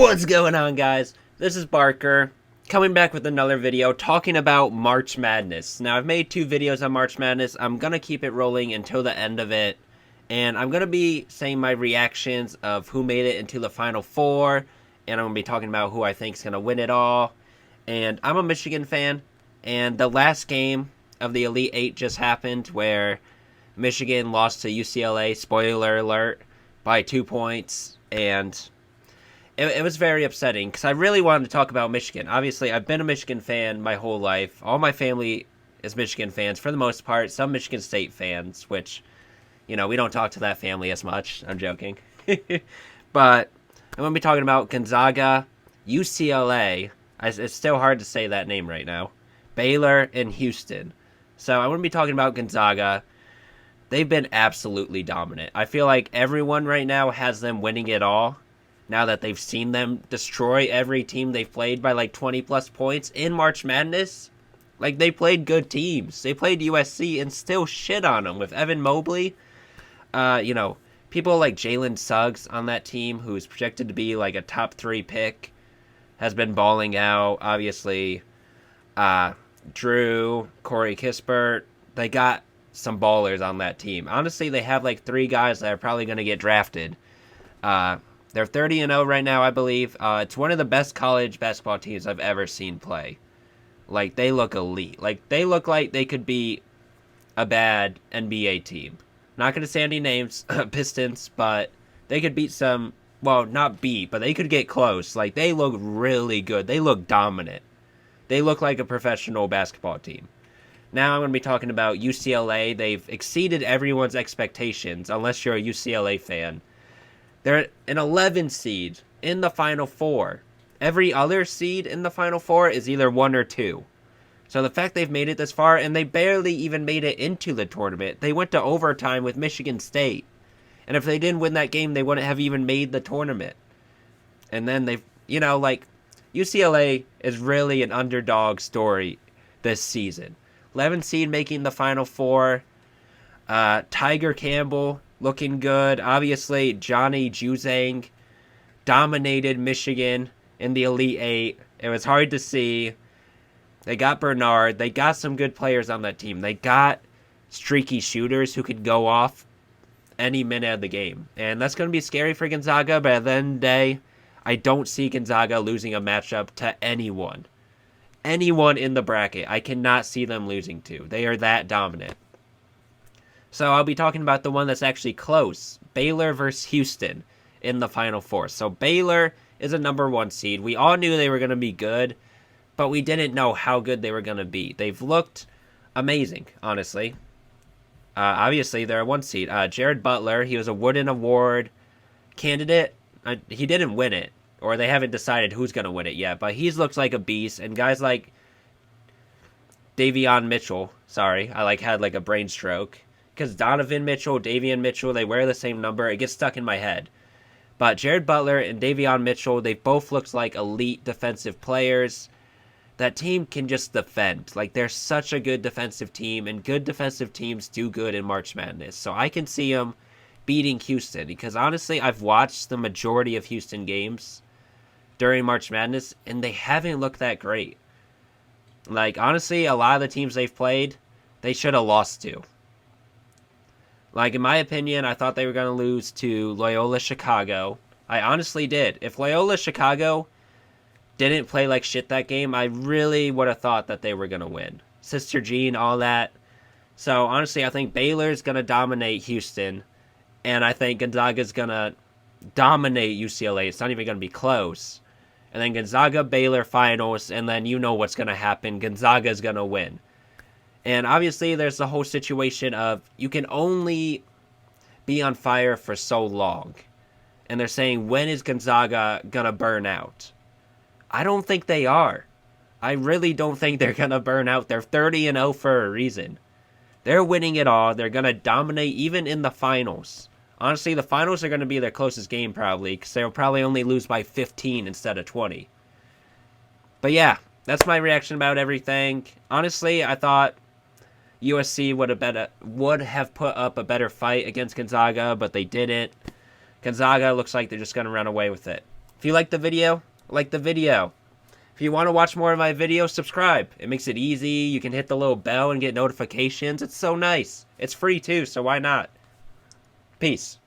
What's going on, guys? This is Barker, coming back with another video talking about March Madness. Now, I've made 2 videos on March Madness. I'm going to keep it rolling until the end of it. And I'm going to be saying my reactions of who made it into the Final Four. And I'm going to be talking about who I think is going to win it all. And I'm a Michigan fan. And the last game of the Elite Eight just happened where Michigan lost to UCLA, spoiler alert, by 2 points. And it was very upsetting because I really wanted to talk about Michigan. Obviously, I've been a Michigan fan my whole life. All my family is Michigan fans for the most part. Some Michigan State fans, which, we don't talk to that family as much. I'm joking. But I'm going to be talking about Gonzaga, UCLA. It's still hard to say that name right now. Baylor, and Houston. So I'm going to be talking about Gonzaga. They've been absolutely dominant. I feel like everyone right now has them winning it all. Now that they've seen them destroy every team they've played by like 20 plus points in March Madness. Like, they played good teams. They played USC and still shit on them with Evan Mobley. People like Jalen Suggs on that team, who's projected to be like a top 3 pick, has been balling out. Obviously, Drew, Corey Kispert, they got some ballers on that team. Honestly, they have like 3 guys that are probably going to get drafted. They're 30-0 right now, I believe. It's one of the best college basketball teams I've ever seen play. Like, they look elite. Like, they look like they could be a bad NBA team. Not going to say any names, Pistons, but they could beat some, well, not beat, but they could get close. Like, they look really good. They look dominant. They look like a professional basketball team. Now I'm going to be talking about UCLA. They've exceeded everyone's expectations, unless you're a UCLA fan. They're an 11 seed in the Final Four. Every other seed in the Final Four is either 1 or 2. So the fact they've made it this far, and they barely even made it into the tournament. They went to overtime with Michigan State. And if they didn't win that game, they wouldn't have even made the tournament. And then UCLA is really an underdog story this season. 11 seed making the Final Four. Tiger Campbell looking good. Obviously, Johnny Juzang dominated Michigan in the Elite Eight. It was hard to see. They got Bernard. They got some good players on that team. They got streaky shooters who could go off any minute of the game. And that's going to be scary for Gonzaga, but at the end of the day, I don't see Gonzaga losing a matchup to anyone. Anyone in the bracket, I cannot see them losing to. They are that dominant. So I'll be talking about the one that's actually close. Baylor versus Houston in the Final Four. So Baylor is a number 1 seed. We all knew they were going to be good, but we didn't know how good they were going to be. They've looked amazing, honestly. Obviously, they're a 1 seed. Jared Butler, he was a Wooden Award candidate. He didn't win it, or they haven't decided who's going to win it yet, but he looks like a beast. And guys like Davion Mitchell, I had a brain stroke. Because Donovan Mitchell, Davion Mitchell, they wear the same number. It gets stuck in my head. But Jared Butler and Davion Mitchell, they both look like elite defensive players. That team can just defend. Like, they're such a good defensive team, and good defensive teams do good in March Madness. So I can see them beating Houston. Because honestly, I've watched the majority of Houston games during March Madness, and they haven't looked that great. Like, honestly, a lot of the teams they've played, they should have lost to. Like, in my opinion, I thought they were going to lose to Loyola Chicago. I honestly did. If Loyola Chicago didn't play like shit that game, I really would have thought that they were going to win. Sister Jean, all that. So, honestly, I think Baylor's going to dominate Houston. And I think Gonzaga's going to dominate UCLA. It's not even going to be close. And then Gonzaga-Baylor finals, and then you know what's going to happen. Gonzaga's going to win. And obviously, there's the whole situation of you can only be on fire for so long. And they're saying, when is Gonzaga going to burn out? I don't think they are. I really don't think they're going to burn out. They're 30-0 for a reason. They're winning it all. They're going to dominate even in the finals. Honestly, the finals are going to be their closest game probably, because they'll probably only lose by 15 instead of 20. But yeah, that's my reaction about everything. Honestly, I thought USC would have put up a better fight against Gonzaga, but they didn't. Gonzaga looks like they're just going to run away with it. If you like the video, like the video. If you want to watch more of my videos, subscribe. It makes it easy. You can hit the little bell and get notifications. It's so nice. It's free too, so why not? Peace.